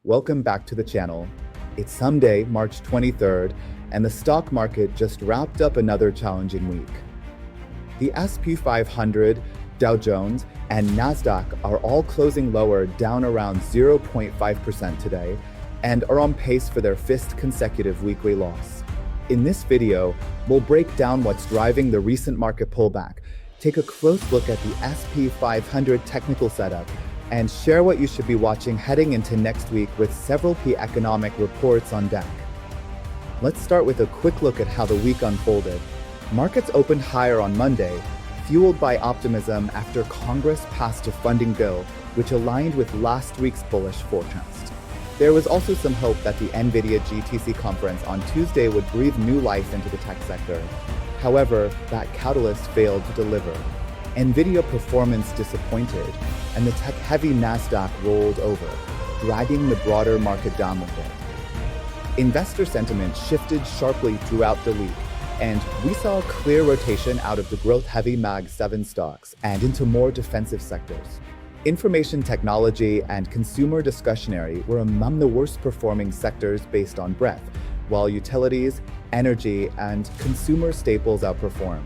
Welcome back to the channel. It's Sunday, March 23rd, and the stock market just wrapped up another challenging week. The S&P 500, Dow Jones, and Nasdaq are all closing lower, down around 0.5% today, and are on pace for their fifth consecutive weekly loss. In this video, we'll break down what's driving the recent market pullback, take a close look at the S&P 500 technical setup, and share what you should be watching heading into next week with several key economic reports on deck. Let's start with a quick look at how the week unfolded. Markets opened higher on Monday, fueled by optimism after Congress passed a funding bill, which aligned with last week's bullish forecast. There was also some hope that the NVIDIA GTC conference on Tuesday would breathe new life into the tech sector. However, that catalyst failed to deliver. NVIDIA performance disappointed, and the tech-heavy Nasdaq rolled over, dragging the broader market down with it. Investor sentiment shifted sharply throughout the week, and we saw a clear rotation out of the growth-heavy Mag 7 stocks and into more defensive sectors. Information technology and consumer discretionary were among the worst-performing sectors based on breadth, while utilities, energy, and consumer staples outperformed.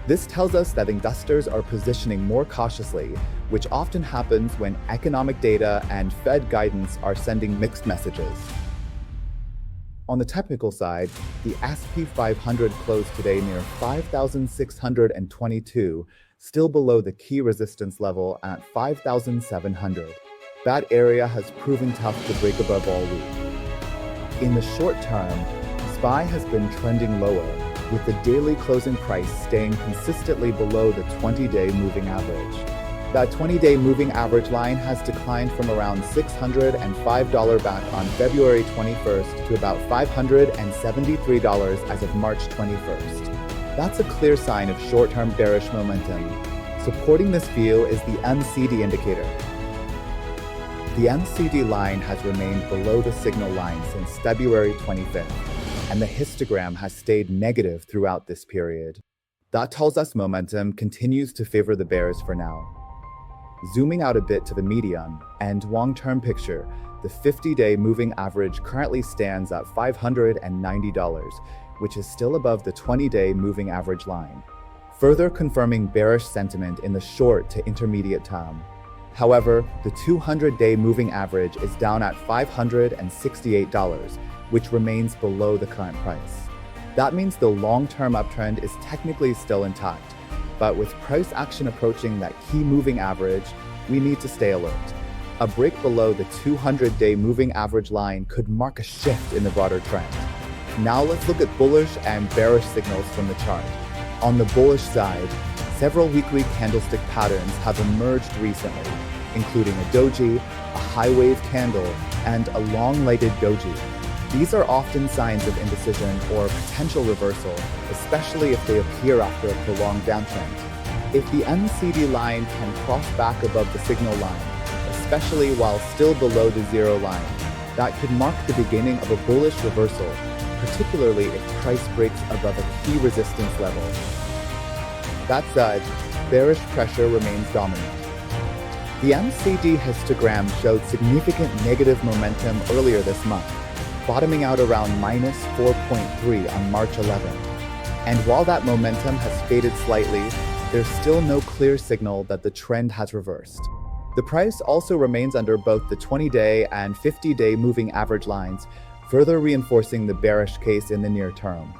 This tells us that investors are positioning more cautiously, which often happens when economic data and Fed guidance are sending mixed messages. On the technical side, the S&P 500 closed today near 5,622, still below the key resistance level at 5,700. That area has proven tough to break above all week. In the short term, SPY has been trending lower, with the daily closing price staying consistently below the 20-day moving average. That 20-day moving average line has declined from around $605 back on February 21st to about $573 as of March 21st. That's a clear sign of short-term bearish momentum. Supporting this view is the MCD indicator. The MCD line has remained below the signal line since February 25th. And the histogram has stayed negative throughout this period. That tells us momentum continues to favor the bears for now. Zooming out a bit to the medium and long-term picture, the 50-day moving average currently stands at $590, which is still above the 20-day moving average line, further confirming bearish sentiment in the short to intermediate term. However, the 200-day moving average is down at $568, which remains below the current price. That means the long-term uptrend is technically still intact, but with price action approaching that key moving average, we need to stay alert. A break below the 200-day moving average line could mark a shift in the broader trend. Now let's look at bullish and bearish signals from the chart. On the bullish side, several weekly candlestick patterns have emerged recently, including a doji, a high wave candle, and a long-lighted doji. These are often signs of indecision or potential reversal, especially if they appear after a prolonged downtrend. If the MCD line can cross back above the signal line, especially while still below the zero line, that could mark the beginning of a bullish reversal, particularly if price breaks above a key resistance level. That said, bearish pressure remains dominant. The MCD histogram showed significant negative momentum earlier this month, bottoming out around -4.3 on March 11. And while that momentum has faded slightly, there's still no clear signal that the trend has reversed. The price also remains under both the 20-day and 50-day moving average lines, further reinforcing the bearish case in the near term.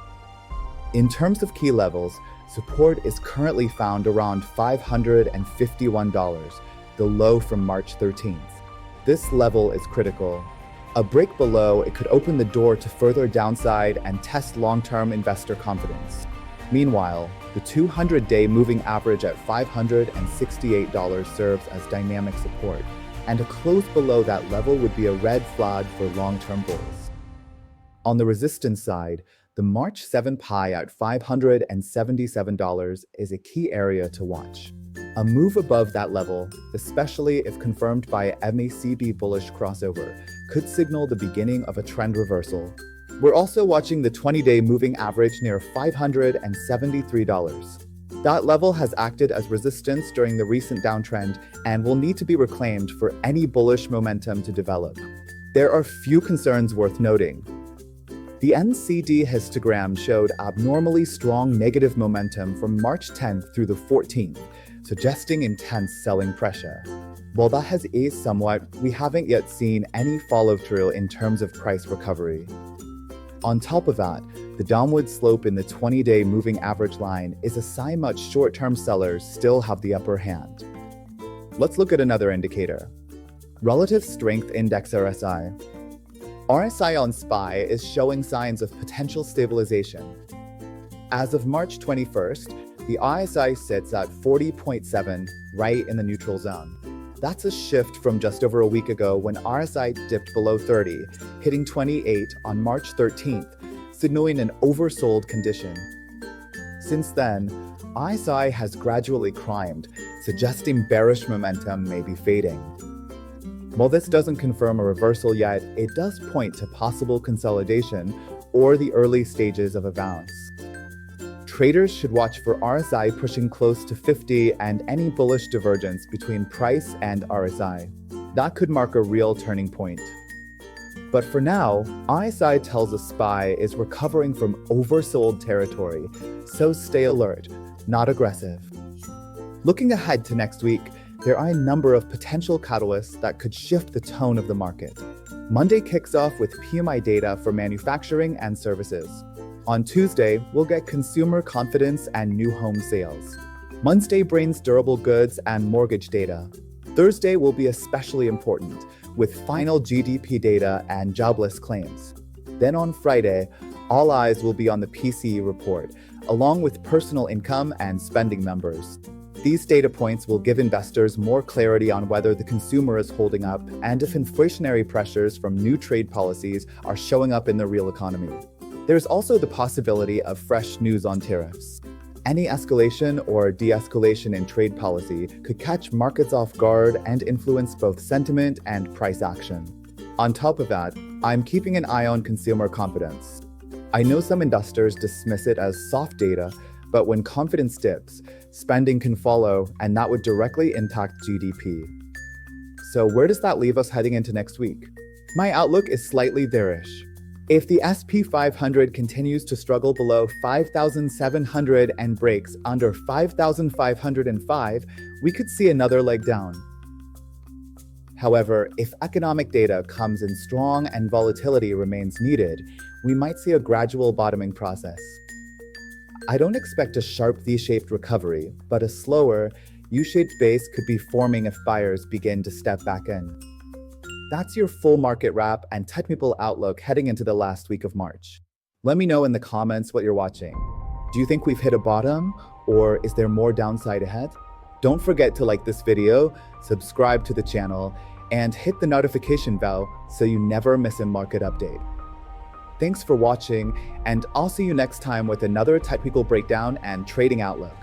In terms of key levels, support is currently found around $551, the low from March 13th. This level is critical. A break below it could open the door to further downside and test long-term investor confidence. Meanwhile, the 200-day moving average at $568 serves as dynamic support, and a close below that level would be a red flag for long-term bulls. On the resistance side, the March 7th high at $577 is a key area to watch. A move above that level, especially if confirmed by a MACD bullish crossover, could signal the beginning of a trend reversal. We're also watching the 20-day moving average near $573. That level has acted as resistance during the recent downtrend and will need to be reclaimed for any bullish momentum to develop. There are few concerns worth noting. The NCD histogram showed abnormally strong negative momentum from March 10th through the 14th, suggesting intense selling pressure. While that has eased somewhat, we haven't yet seen any follow-through in terms of price recovery. On top of that, the downward slope in the 20-day moving average line is a sign much short-term sellers still have the upper hand. Let's look at another indicator. Relative Strength Index RSI. RSI on SPY is showing signs of potential stabilization. As of March 21st, the RSI sits at 40.7, right in the neutral zone. That's a shift from just over a week ago when RSI dipped below 30, hitting 28 on March 13th, signaling an oversold condition. Since then, RSI has gradually climbed, suggesting bearish momentum may be fading. While this doesn't confirm a reversal yet, it does point to possible consolidation or the early stages of a bounce. Traders should watch for RSI pushing close to 50 and any bullish divergence between price and RSI. That could mark a real turning point. But for now, RSI tells us SPY is recovering from oversold territory, so stay alert, not aggressive. Looking ahead to next week, there are a number of potential catalysts that could shift the tone of the market. Monday kicks off with PMI data for manufacturing and services. On Tuesday, we'll get consumer confidence and new home sales. Wednesday brings durable goods and mortgage data. Thursday will be especially important, with final GDP data and jobless claims. Then on Friday, all eyes will be on the PCE report, along with personal income and spending numbers. These data points will give investors more clarity on whether the consumer is holding up and if inflationary pressures from new trade policies are showing up in the real economy. There's also the possibility of fresh news on tariffs. Any escalation or de-escalation in trade policy could catch markets off guard and influence both sentiment and price action. On top of that, I'm keeping an eye on consumer confidence. I know some investors dismiss it as soft data, but when confidence dips, spending can follow, and that would directly impact GDP. So where does that leave us heading into next week? My outlook is slightly bearish. If the SP 500 continues to struggle below 5,700 and breaks under 5,505, we could see another leg down. However, if economic data comes in strong and volatility remains needed, we might see a gradual bottoming process. I don't expect a sharp V-shaped recovery, but a slower, U-shaped base could be forming if buyers begin to step back in. That's your full market wrap and technical outlook heading into the last week of March. Let me know in the comments what you're watching. Do you think we've hit a bottom, or is there more downside ahead? Don't forget to like this video, subscribe to the channel, and hit the notification bell so you never miss a market update. Thanks for watching, and I'll see you next time with another technical breakdown and trading outlook.